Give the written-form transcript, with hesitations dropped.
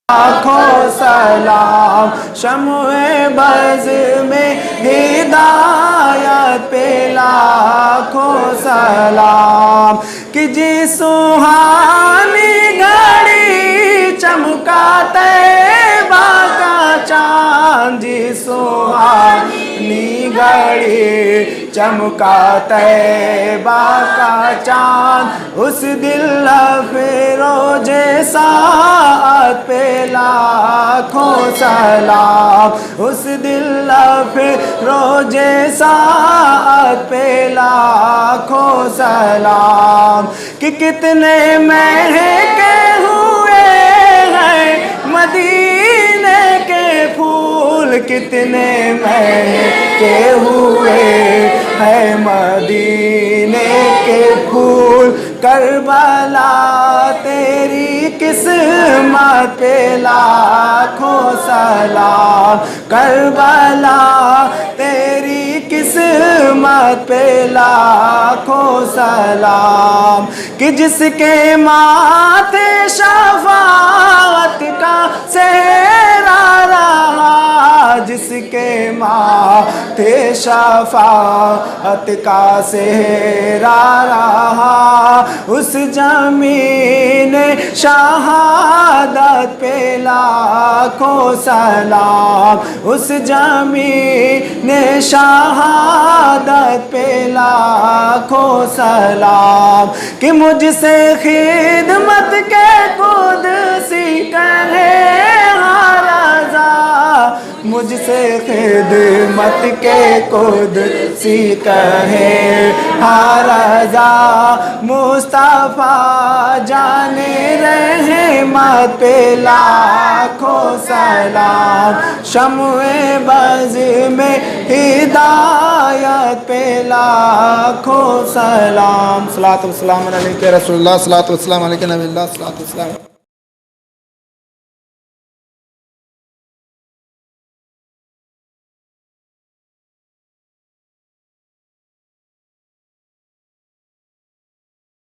لاکھوں سلام شمع بز میں ہدایت پہ لاکھوں سلام کہ جی سہانی گھڑی چمکا طیبہ کا چاند جی سہانی گھڑی چمکا طیبہ کا چاند اس دل فروز ساعت پہ لاکھوں سلام اس دل فروز ساعت پہ لاکھوں سلام کہ کتنے مہکے ہوئے ہیں مدینے کے پھول کتنے مہکے ہوئے ہیں مدینے کے پھول کربلا تیری قسمت پہ لاکھوں سلام کربلا تیری قسمت پہ لاکھوں سلام کہ جس کے ماتھے شفاعت کا سہرا رہا جس کے ماتھے شفاعت کا سہرا رہا اس زمین شہادت پہ لاکھوں سلام اس زمین شہادت پہ لاکھوں سلام کہ مجھ سے خدمت کے قدسی کہے رضا مجھ سے خدمت کے قدسی کہے رضا مصطفیٰ جانے رحمت پہ لاکھوں سلام شمع بز میں ہدایت پہ لاکھوں سلام صلاۃ والسلام علیکہ رسول اللہ صلاۃ والسلام علیکہ نبی اللہ صلاۃ والسلام